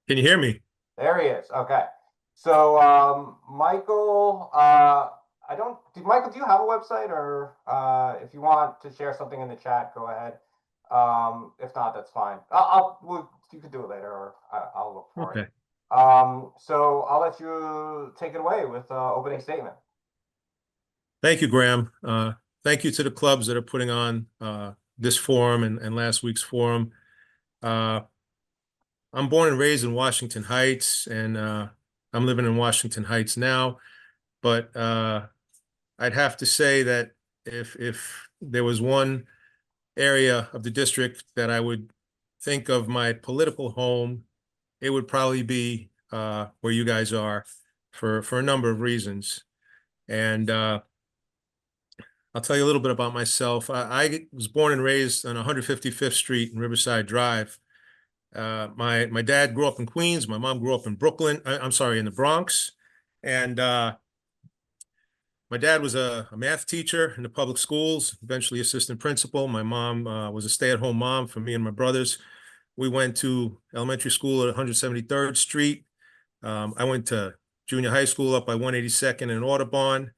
Can you hear me? There he is. Okay. So, Michael, Michael, do you have a website or, if you want to share something in the chat, go ahead. If not, that's fine. You can do it later or I'll look for it. Okay. So I'll let you take it away with, opening statement. Thank you, Graham. Thank you to the clubs that are putting on this forum and last week's forum. Uh, I'm born and raised in Washington Heights, and I'm living in Washington Heights now. But I'd have to say that if there was one area of the district that I would think of my political home, it would probably be where you guys are for a number of reasons. And I'll tell you a little bit about myself. I was born and raised on 155th Street in Riverside Drive. My dad grew up in Queens. My mom grew up in Brooklyn. I'm sorry, in the Bronx. And my dad was a math teacher in the public schools, eventually assistant principal. My mom was a stay-at-home mom for me and my brothers. We went to elementary school at 173rd Street. I went to junior high school up by 182nd in Audubon.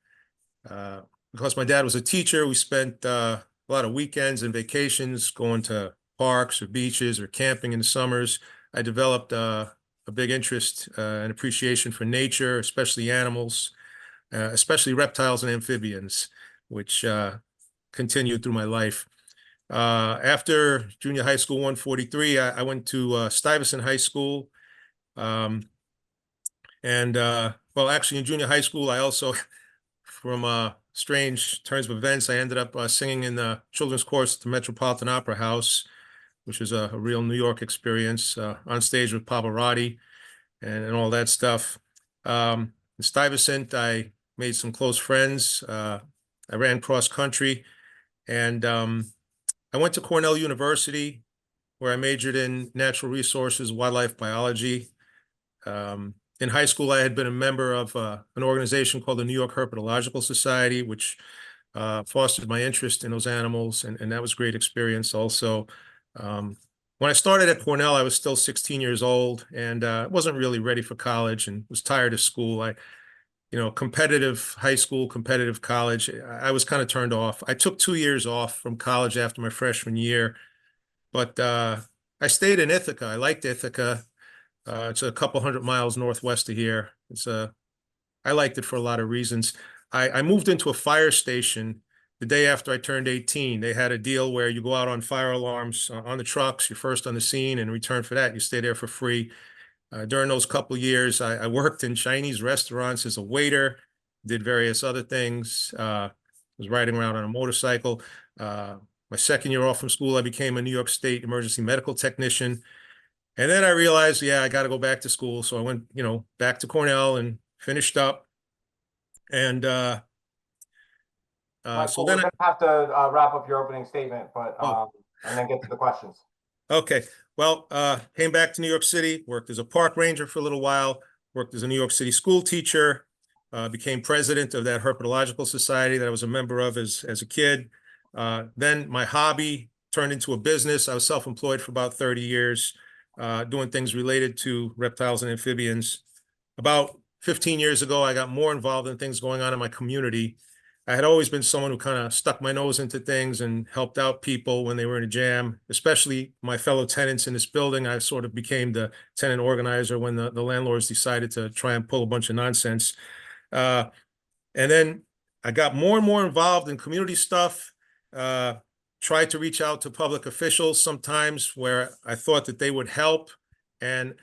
Uh, because my dad was a teacher, we spent a lot of weekends and vacations going to parks or beaches or camping in the summers. I developed a big interest and appreciation for nature, especially animals, especially reptiles and amphibians, which continued through my life. After junior high school 143, I went to Stuyvesant High School. Um, and well, actually, in junior high school, I also from strange turns of events, I ended up singing in the children's chorus at the Metropolitan Opera House, which is a real New York experience, on stage with Pavarotti and all that stuff. In Stuyvesant, I made some close friends. I ran cross country, and I went to Cornell University, where I majored in natural resources, wildlife biology. In high school, I had been a member of an organization called the New York Herpetological Society, which fostered my interest in those animals, and that was a great experience also. When I started at Cornell, I was still 16 years old and wasn't really ready for college and was tired of school. Competitive high school, competitive college, I was kind of turned off. I took 2 years off from college after my freshman year, but I stayed in Ithaca. I liked Ithaca. It's a couple hundred miles northwest of here. I liked it for a lot of reasons. I moved into a fire station the day after I turned 18. They had a deal where you go out on fire alarms on the trucks. You're first on the scene, and in return for that, you stay there for free. During those couple of years, I worked in Chinese restaurants as a waiter, did various other things. Was riding around on a motorcycle. My second year off from school, I became a New York State emergency medical technician. And then I realized, yeah, I got to go back to school. So I went, back to Cornell and finished up. And so Michael, we're then, gonna have to wrap up your opening statement, but oh, and then get to the questions. okay. Well, came back to New York City, worked as a park ranger for a little while, worked as a New York City school teacher, became president of that herpetological society that I was a member of as a kid. Then my hobby turned into a business. I was self-employed for about 30 years, doing things related to reptiles and amphibians. About 15 years ago, I got more involved in things going on in my community. I had always been someone who kind of stuck my nose into things and helped out people when they were in a jam, especially my fellow tenants in this building. I sort of became the tenant organizer when the landlords decided to try and pull a bunch of nonsense. Uh, and then I got more and more involved in community stuff, uh, tried to reach out to public officials sometimes where I thought that they would help. And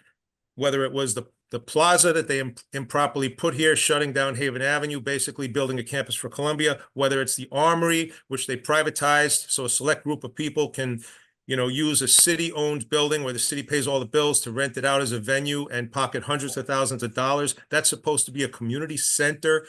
whether it was the plaza that they improperly put here, shutting down Haven Avenue, basically building a campus for Columbia, whether it's the Armory, which they privatized so a select group of people can, use a city-owned building where the city pays all the bills to rent it out as a venue and pocket hundreds of thousands of dollars. That's supposed to be a community center.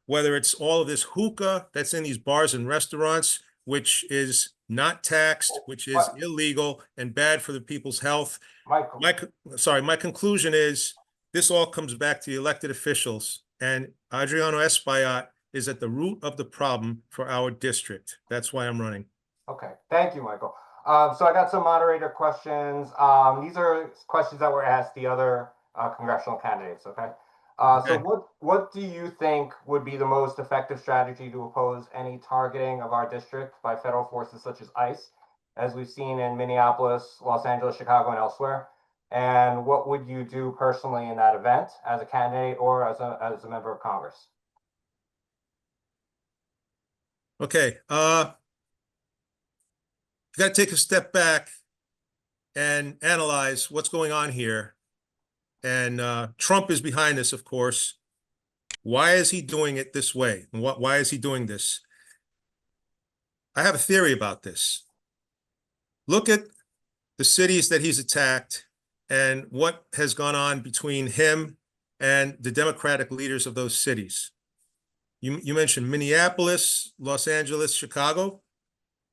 Whether it's all of this hookah that's in these bars and restaurants, which is not taxed, which is What, illegal and bad for the people's health. Michael? My sorry, my conclusion is this all comes back to the elected officials, and Adriano Espaillat is at the root of the problem for our district. That's why I'm running. Okay, thank you, Michael. So I got some moderator questions. These are questions that were asked the other congressional candidates. Okay. So Okay. what do you think would be the most effective strategy to oppose any targeting of our district by federal forces such as ICE, as we've seen in Minneapolis, Los Angeles, Chicago, and elsewhere? And what would you do personally in that event as a candidate or as a member of Congress? Okay. You got to take a step back and analyze what's going on here. And Trump is behind this, of course. Why is he doing it this way? And why is he doing this? I have a theory about this. Look at the cities that he's attacked and what has gone on between him and the Democratic leaders of those cities. You mentioned Minneapolis, Los Angeles, Chicago.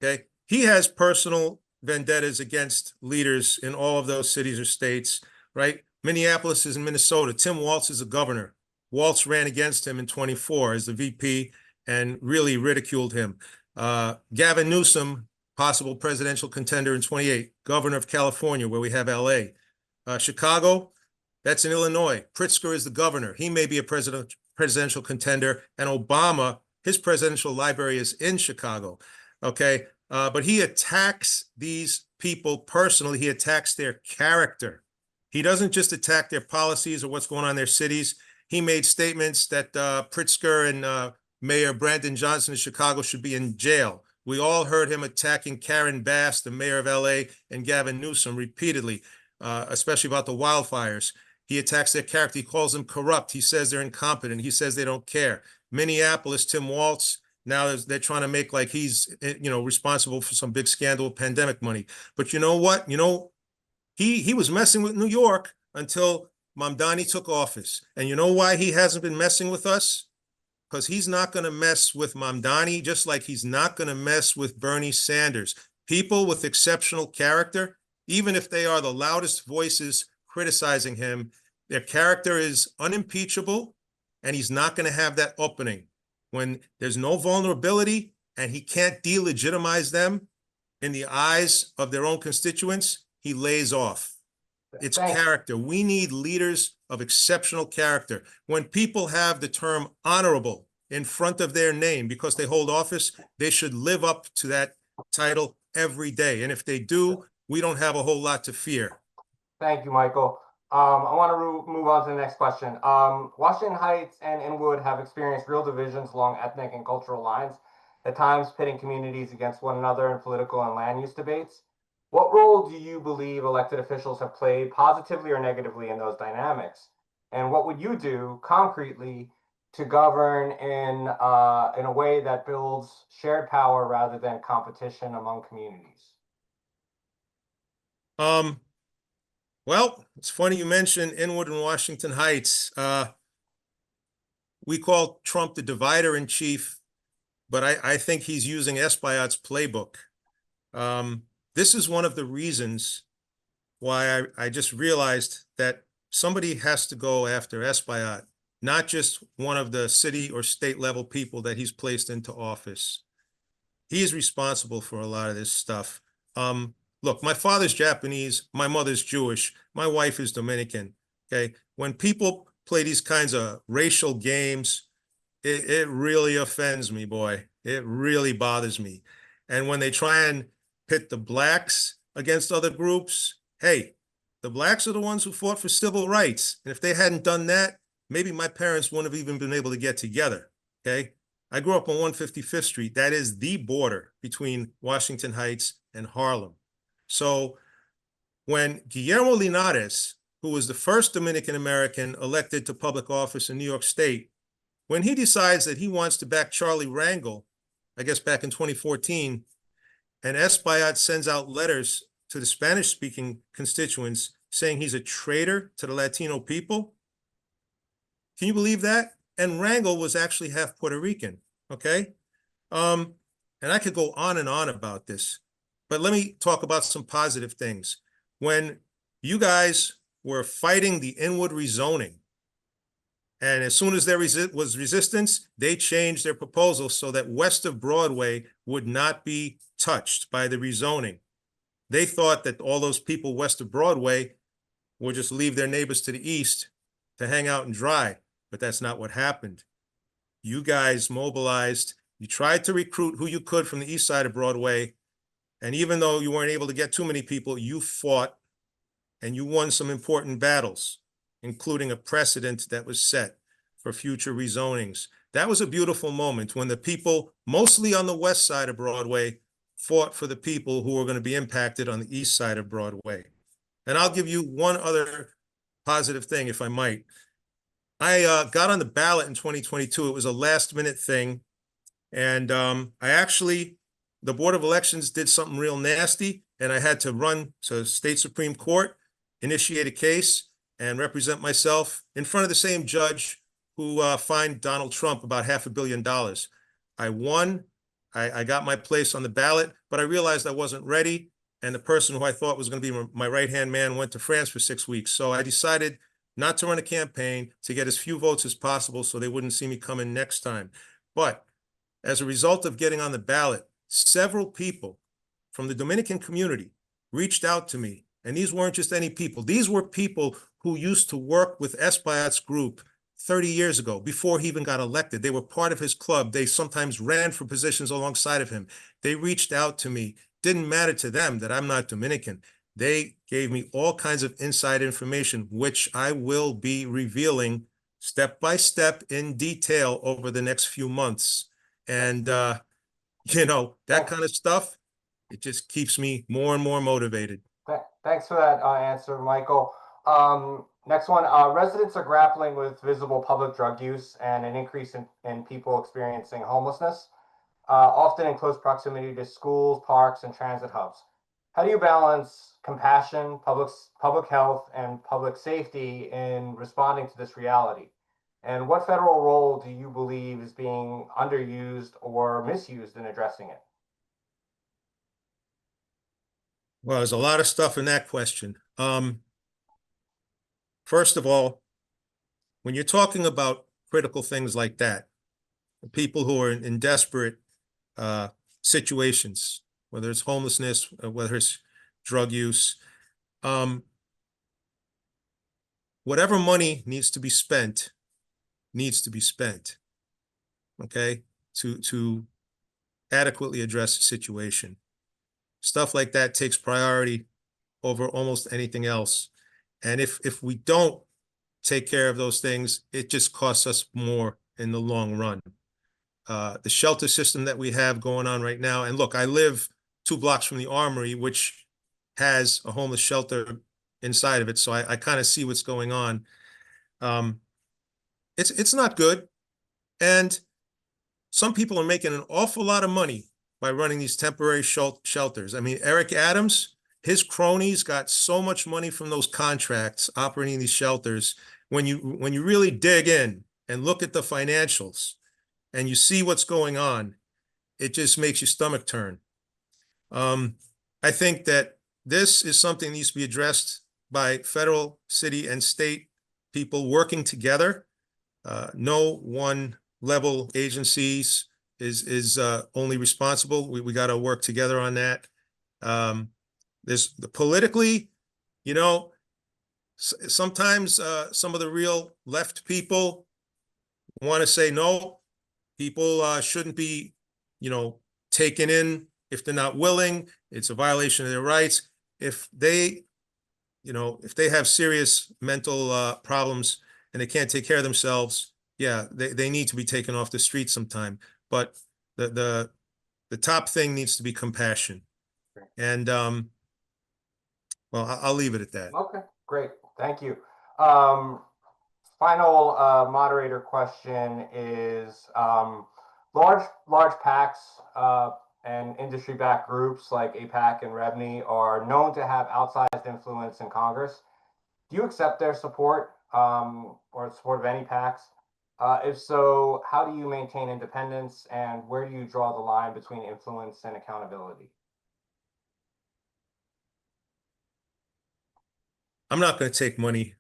Okay. He has personal vendettas against leaders in all of those cities or states, right? Minneapolis is in Minnesota. Tim Walz is a governor. Walz ran against him in 24 as the VP and really ridiculed him. Gavin Newsom, possible presidential contender in 28, governor of California, where we have LA. Chicago, that's in Illinois. Pritzker is the governor. He may be a presidential contender. And Obama, his presidential library is in Chicago. Okay. But he attacks these people personally. He attacks their character. He doesn't just attack their policies or what's going on in their cities. He made statements that Pritzker and Mayor Brandon Johnson of Chicago should be in jail. We all heard him attacking Karen Bass, the mayor of LA, and Gavin Newsom repeatedly, especially about the wildfires. He attacks their character. He calls them corrupt. He says they're incompetent. He says they don't care. Minneapolis, Tim Walz, now they're trying to make like he's, responsible for some big scandal of pandemic money. But you know what? He was messing with New York until Mamdani took office. And you know why he hasn't been messing with us? Because he's not going to mess with Mamdani, just like he's not going to mess with Bernie Sanders. People with exceptional character, even if they are the loudest voices criticizing him, their character is unimpeachable, and he's not going to have that opening. When there's no vulnerability and he can't delegitimize them in the eyes of their own constituents, he lays off. It's character. We need leaders of exceptional character. When people have the term honorable in front of their name because they hold office, they should live up to that title every day. And if they do, we don't have a whole lot to fear. Thank you, Michael. I want to move on to the next question. Washington Heights and Inwood have experienced real divisions along ethnic and cultural lines, at times pitting communities against one another in political and land use debates. What role do you believe elected officials have played positively or negatively in those dynamics? And what would you do concretely to govern in a way that builds shared power rather than competition among communities? Well, it's funny you mentioned Inwood and Washington Heights. We call Trump the divider in chief, but I think he's using Espaillat's playbook. This is one of the reasons why I just realized that somebody has to go after Espaillat, not just one of the city or state level people that he's placed into office. He is responsible for a lot of this stuff. Look, my father's Japanese, my mother's Jewish, my wife is Dominican, okay? When people play these kinds of racial games, it really offends me, boy. It really bothers me. And when they try and pit the blacks against other groups, hey, the blacks are the ones who fought for civil rights. And if they hadn't done that, maybe my parents wouldn't have even been able to get together, okay? I grew up on 155th Street. That is the border between Washington Heights and Harlem. So when Guillermo Linares, who was the first Dominican-American elected to public office in New York State, when he decides that he wants to back Charlie Rangel, I guess back in 2014, and Espaillat sends out letters to the Spanish-speaking constituents saying he's a traitor to the Latino people. Can you believe that? And Rangel was actually half Puerto Rican, okay? And I could go on and on about this, but let me talk about some positive things. When you guys were fighting the Inwood rezoning, and as soon as there was resistance, they changed their proposal so that west of Broadway would not be touched by the rezoning. They thought that all those people west of Broadway would just leave their neighbors to the east to hang out and dry, but that's not what happened. You guys mobilized. You tried to recruit who you could from the east side of Broadway, and even though you weren't able to get too many people, you fought and you won some important battles, including a precedent that was set for future rezonings. That was a beautiful moment when the people, mostly on the west side of Broadway, fought for the people who were going to be impacted on the east side of Broadway. And I'll give you one other positive thing, if I might. I got on the ballot in 2022. It was a last minute thing. And the Board of Elections did something real nasty, and I had to run to state Supreme Court, initiate a case, and represent myself in front of the same judge who fined Donald Trump about $500 million. I won. I got my place on the ballot, but I realized I wasn't ready. And the person who I thought was going to be my right-hand man went to France for 6 weeks. So I decided not to run a campaign, to get as few votes as possible so they wouldn't see me coming next time. But as a result of getting on the ballot, several people from the Dominican community reached out to me. And these weren't just any people. These were people who used to work with Espaillat's group 30 years ago, before he even got elected. They were part of his club. They sometimes ran for positions alongside of him. They reached out to me. Didn't matter to them that I'm not Dominican. They gave me all kinds of inside information, which I will be revealing step by step in detail over the next few months. And, that kind of stuff, it just keeps me more and more motivated. Thanks for that answer, Michael. Next one, residents are grappling with visible public drug use and an increase in people experiencing homelessness, often in close proximity to schools, parks, and transit hubs. How do you balance compassion, public health, and public safety in responding to this reality? And what federal role do you believe is being underused or misused in addressing it? Well, there's a lot of stuff in that question. First of all, when you're talking about critical things like that, people who are in desperate situations, whether it's homelessness, whether it's drug use, whatever money needs to be spent, okay, to adequately address the situation. Stuff like that takes priority over almost anything else. And if we don't take care of those things, it just costs us more in the long run. The shelter system that we have going on right now, and look, I live 2 blocks from the Armory, which has a homeless shelter inside of it, so I kind of see what's going on. It's not good, and some people are making an awful lot of money by running these temporary shelters. I mean, Eric Adams, his cronies got so much money from those contracts operating these shelters. When you really dig in and look at the financials and you see what's going on, it just makes your stomach turn. I think that this is something that needs to be addressed by federal, city, and state people working together. No one level agencies is only responsible. We got to work together on that. There's politically, sometimes some of the real left people want to say, no, people shouldn't be, taken in if they're not willing. It's a violation of their rights. If they have serious mental problems and they can't take care of themselves, yeah, they need to be taken off the street sometime. But the top thing needs to be compassion. And well, I'll leave it at that. Okay, great. Thank you. Final moderator question is, large PACs and industry-backed groups like APAC and REBNY are known to have outsized influence in Congress. Do you accept their support or support of any PACs? If so, how do you maintain independence, and where do you draw the line between influence and accountability? I'm not going to take money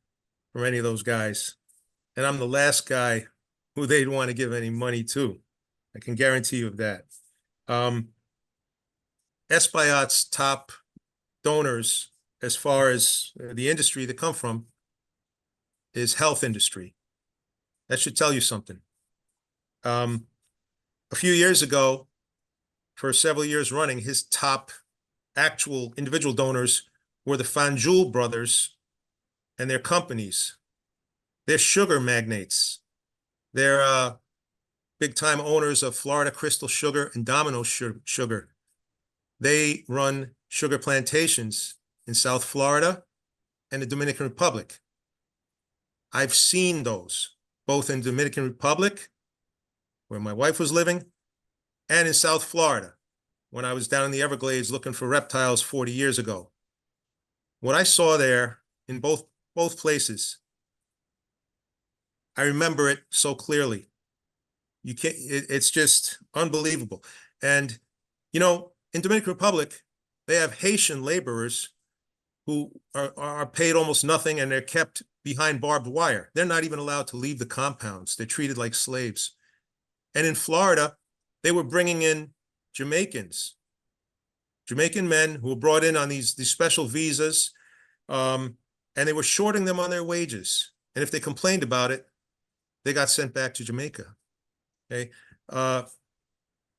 from any of those guys. And I'm the last guy who they'd want to give any money to. I can guarantee you of that. Espaillat's top donors, as far as the industry they come from, is health industry. That should tell you something. A few years ago, for several years running, his top actual individual donors were the Fanjul brothers and their companies. They're sugar magnates. They're big-time owners of Florida Crystal Sugar and Domino Sugar. They run sugar plantations in South Florida and the Dominican Republic. I've seen those, both in Dominican Republic, where my wife was living, and in South Florida, when I was down in the Everglades looking for reptiles 40 years ago. What I saw there in both places, I remember it so clearly. You can't, it's just unbelievable. And, you know, in Dominican Republic, they have Haitian laborers who are paid almost nothing, and they're kept behind barbed wire. They're not even allowed to leave the compounds. They're treated like slaves. And in Florida, they were bringing in Jamaican men who were brought in on these special visas, and they were shorting them on their wages. And if they complained about it, they got sent back to Jamaica. Okay,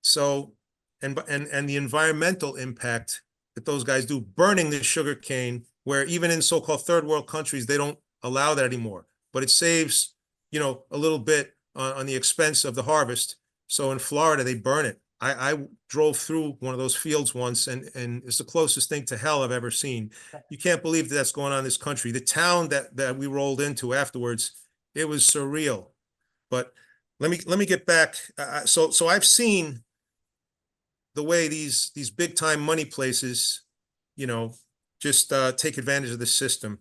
so and the environmental impact that those guys do, burning the sugar cane, where even in so-called third world countries they don't allow that anymore, but it saves, you know, a little bit on the expense of the harvest. So in Florida they burn it. I drove through one of those fields once, and it's the closest thing to hell I've ever seen. You can't believe that that's going on in this country. The town that we rolled into afterwards, it was surreal. But let me get back. So I've seen the way these big time money places, you know, just take advantage of the system.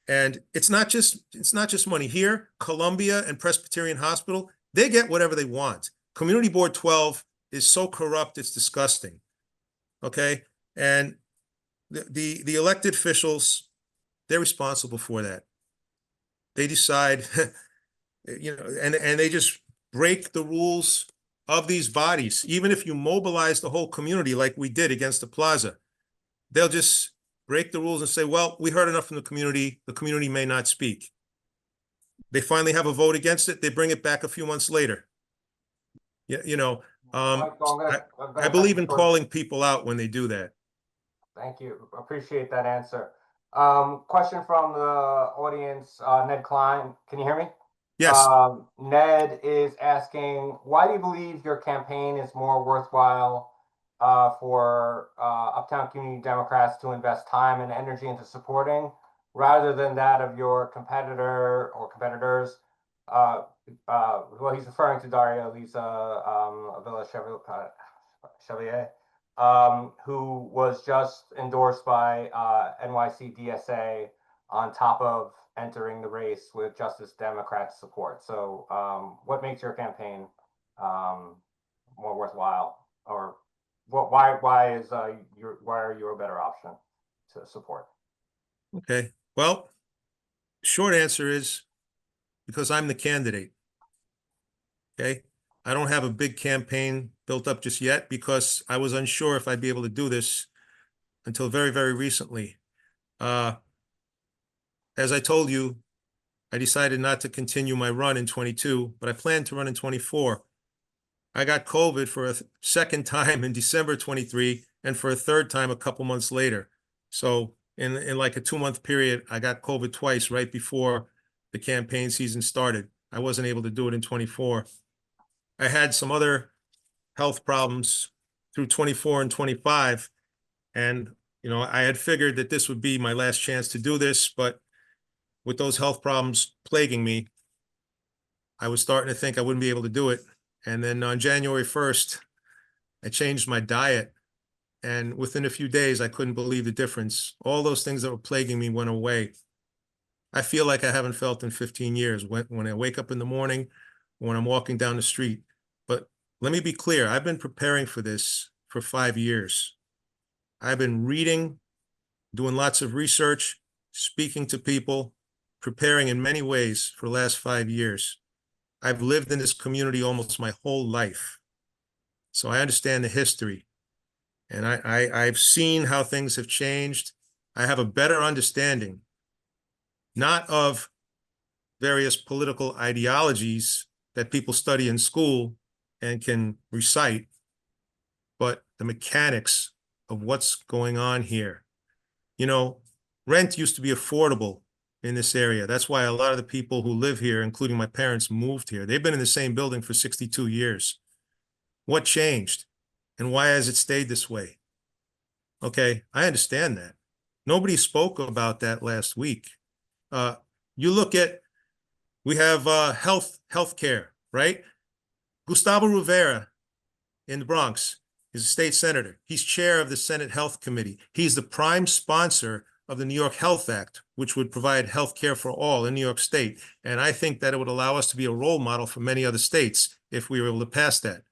And it's not just money. Here, Columbia and Presbyterian Hospital, they get whatever they want. Community Board 12 is so corrupt, it's disgusting. Okay, and the elected officials, they're responsible for that. They decide, you know, and they just break the rules of these bodies. Even if you mobilize the whole community like we did against the plaza, they'll just break the rules and say, well, we heard enough from the community may not speak. They finally have a vote against it, they bring it back a few months later. You know, I believe in calling people out when they do that. Thank you. Appreciate that answer. Question from the audience, Ned Klein. Can you hear me? Yes. Ned is asking, why do you believe your campaign is more worthwhile for Uptown Community Democrats to invest time and energy into supporting rather than that of your competitor or competitors? Well, he's referring to Daria Lisa Villa Chevalier, who was just endorsed by NYC DSA on top of entering the race with Justice Democrats support. So what makes your campaign more worthwhile, or why are you a better option to support? Okay. Well, short answer is because I'm the candidate. Okay. I don't have a big campaign built up just yet because I was unsure if I'd be able to do this until very, very recently. As I told you, I decided not to continue my run in 22, but I plan to run in 24. I got COVID for a second time in December 23 and for a third time a couple months later. So in like a 2-month period, I got COVID twice right before the campaign season started. I wasn't able to do it in 24. I had some other health problems through 24 and 25. And, you know, I had figured that this would be my last chance to do this, but with those health problems plaguing me, I was starting to think I wouldn't be able to do it. And then on January 1st, I changed my diet. And within a few days, I couldn't believe the difference. All those things that were plaguing me went away. I feel like I haven't felt in 15 years when I wake up in the morning, when I'm walking down the street. But let me be clear, I've been preparing for this for 5 years. I've been reading, doing lots of research, speaking to people, preparing in many ways for the last 5 years. I've lived in this community almost my whole life. So I understand the history. And I've seen how things have changed. I have a better understanding, not of various political ideologies that people study in school and can recite, but the mechanics of what's going on here. You know, rent used to be affordable in this area. That's why a lot of the people who live here, including my parents, moved here. They've been in the same building for 62 years. What changed? And why has it stayed this way? Okay, I understand that. Nobody spoke about that last week. You look at, we have healthcare, right? Gustavo Rivera in the Bronx is a state senator. He's chair of the Senate Health Committee. He's the prime sponsor of the New York Health Act, which would provide health care for all in New York State. And I think that it would allow us to be a role model for many other states if we were able to pass that.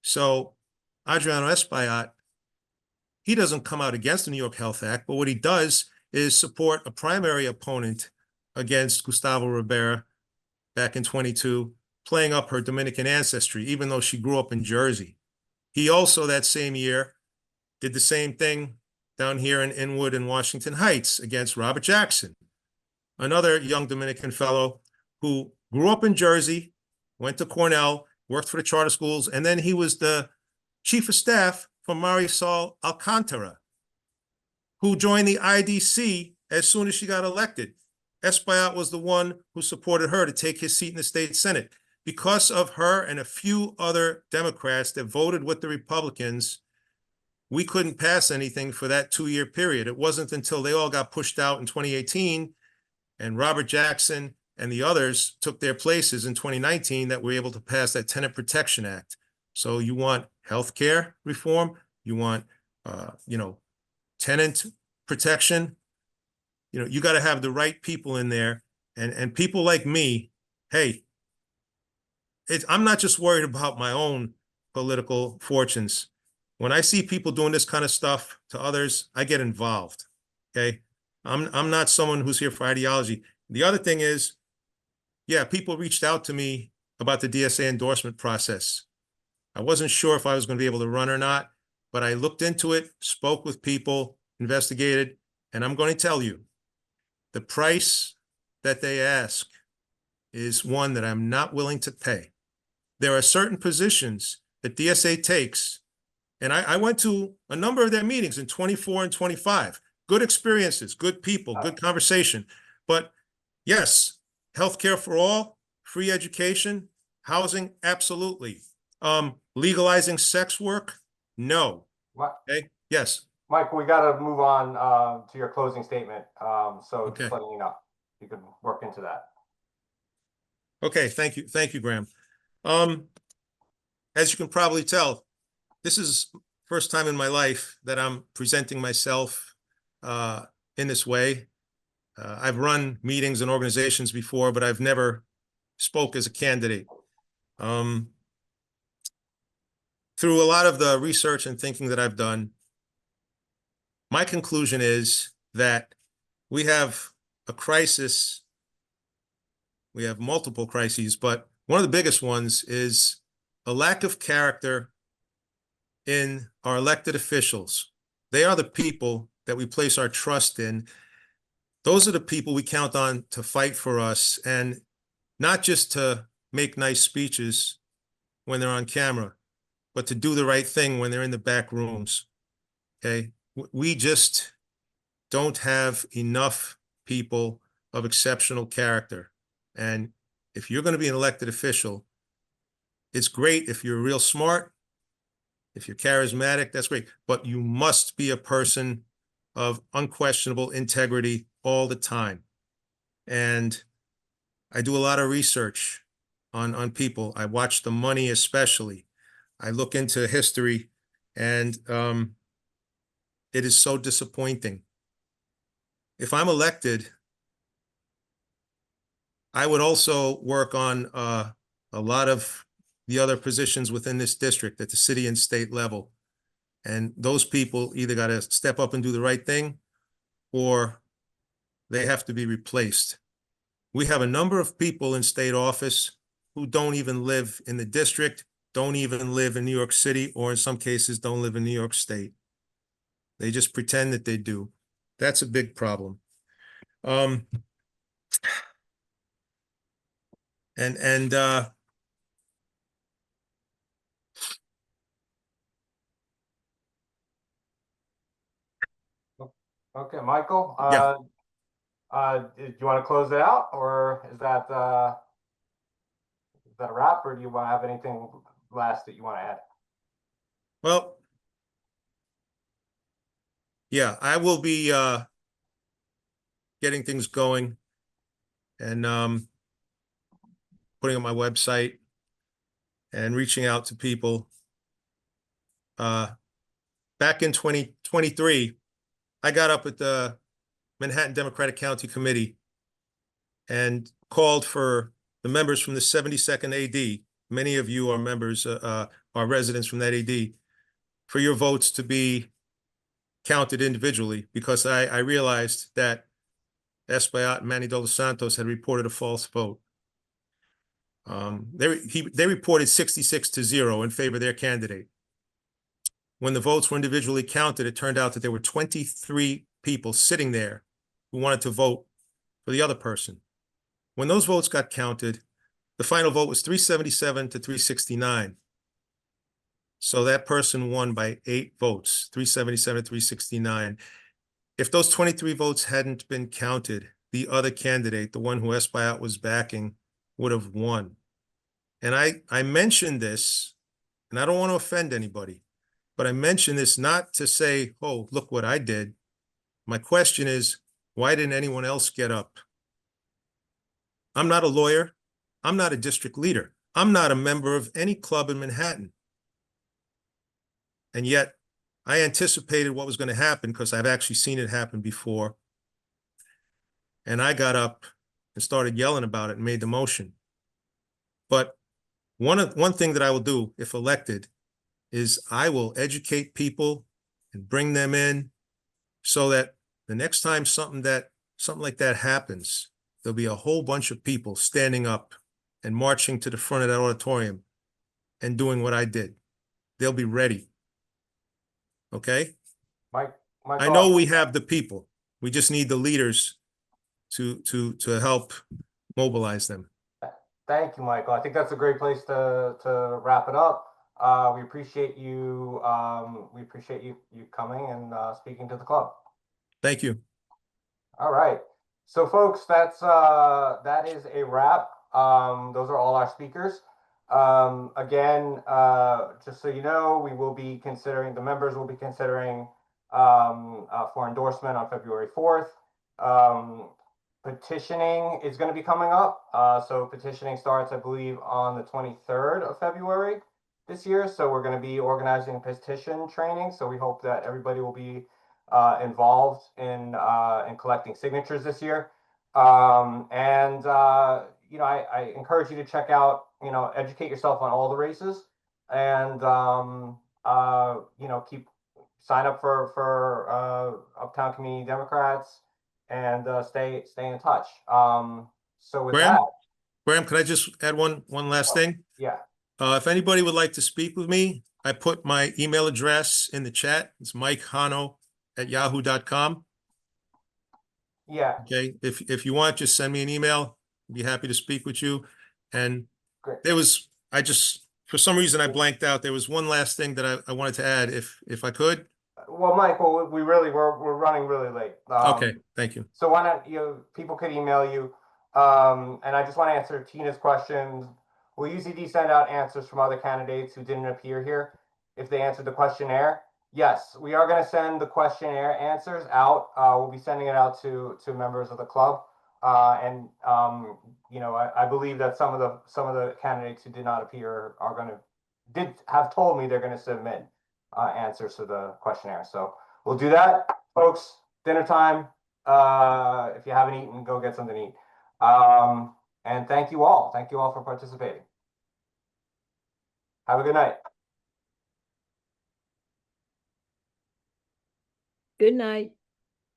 So Adriano Espaillat, he doesn't come out against the New York Health Act, but what he does is support a primary opponent against Gustavo Rivera back in 22, playing up her Dominican ancestry, even though she grew up in Jersey. He also that same year did the same thing down here in Inwood and Washington Heights against Robert Jackson, another young Dominican fellow who grew up in Jersey, went to Cornell, worked for the charter schools, and then he was the chief of staff for Marisol Alcantara, who joined the IDC as soon as she got elected. Espaillat was the one who supported her to take his seat in the state Senate. Because of her and a few other Democrats that voted with the Republicans, we couldn't pass anything for that 2-year period. It wasn't until they all got pushed out in 2018 and Robert Jackson and the others took their places in 2019 that we were able to pass that Tenant Protection Act. So you want healthcare reform, you want, tenant protection. You got to have the right people in there, and people like me. Hey, I'm not just worried about my own political fortunes. When I see people doing this kind of stuff to others, I get involved. Okay, I'm not someone who's here for ideology. The other thing is, yeah, people reached out to me about the DSA endorsement process. I wasn't sure if I was going to be able to run or not, but I looked into it, spoke with people, investigated, and I'm going to tell you, the price that they ask is one that I'm not willing to pay. There are certain positions that DSA takes, and I went to a number of their meetings in 24 and 25. Good experiences, good people, good conversation. But yes, healthcare for all, free education, housing, absolutely. Legalizing sex work, no. Okay, yes. Mike, we got to move on to your closing statement. So Okay. just letting you know, you could work into that. Okay, thank you, Graham. As you can probably tell, this is first time in my life that I'm presenting myself in this way. I've run meetings and organizations before, but I've never spoke as a candidate. Through a lot of the research and thinking that I've done, my conclusion is that we have a crisis. We have multiple crises, but one of the biggest ones is a lack of character in our elected officials. They are the people that we place our trust in. Those are the people we count on to fight for us, and not just to make nice speeches when they're on camera, but to do the right thing when they're in the back rooms. Okay, we just don't have enough people of exceptional character. And if you're going to be an elected official, it's great if you're real smart, if you're charismatic, that's great, but you must be a person of unquestionable integrity all the time. And I do a lot of research on people. I watch the money especially. I look into history, and it is so disappointing. If I'm elected, I would also work on a lot of the other positions within this district at the city and state level. And those people either got to step up and do the right thing, or they have to be replaced. We have a number of people in state office who don't even live in the district, don't even live in New York City, or in some cases don't live in New York State. They just pretend that they do. That's a big problem. And Okay, Michael, yeah, do you want to close it out, or is that a wrap, or do you want to have anything last that you want to add? well, yeah, I will be getting things going and putting on my website and reaching out to people. Back in 2023, I got up at the Manhattan Democratic County Committee and called for the members from the 72nd AD. Many of you are members, are residents from that AD, for your votes to be counted individually, because I realized that Espaillat and Manny Dos Santos had reported a false vote. They reported 66-0 in favor of their candidate. When the votes were individually counted, it turned out that there were 23 people sitting there who wanted to vote for the other person. When those votes got counted, the final vote was 377 to 369. So that person won by 8 votes, 377 to 369. If those 23 votes hadn't been counted, the other candidate, the one who Espaillat was backing, would have won. And I mentioned this, and I don't want to offend anybody, but I mentioned this not to say, oh, look what I did. My question is, why didn't anyone else get up? I'm not a lawyer. I'm not a district leader. I'm not a member of any club in Manhattan. And yet I anticipated what was going to happen because I've actually seen it happen before. And I got up and started yelling about it and made the motion. But one thing that I will do if elected is I will educate people and bring them in so that the next time something like that happens, there'll be a whole bunch of people standing up and marching to the front of that auditorium and doing what I did. They'll be ready. Okay? I know we have the people. We just need the leaders to help mobilize them. Thank you, Michael. I think that's a great place to wrap it up. We appreciate you. We appreciate you coming and speaking to the club. Thank you. All right. So, folks, that is a wrap. Those are all our speakers. Again, just so you know, we will be considering, the members will be considering for endorsement on February 4th. Petitioning is going to be coming up. So petitioning starts, I believe, on the 23rd of February this year. So we're going to be organizing petition training. So we hope that everybody will be involved in collecting signatures this year. You know, I encourage you to check out, you know, educate yourself on all the races, and you know, sign up for Uptown Community Democrats, and stay in touch. So with Graham, that, can I just add one last thing? yeah. If anybody would like to speak with me, I put my email address in the chat. It's mikehano@yahoo.com. Yeah. Okay. If you want, just send me an email. I'd be happy to speak with you. And Great. for some reason I blanked out. There was one last thing that I wanted to add, if I could. Well, Michael, we're running really late. Okay, thank you. So why not, people could email you. And I just want to answer Tina's questions. Will UCD send out answers from other candidates who didn't appear here if they answered the questionnaire? Yes, we are going to send the questionnaire answers out. We'll be sending it out to members of the club. You know, I believe that some of the candidates who did not appear did have told me they're going to submit answers to the questionnaire. So we'll do that, folks. Dinner time. If you haven't eaten, go get something to eat. And thank you all. Thank you all for participating. Have a good night. Good night.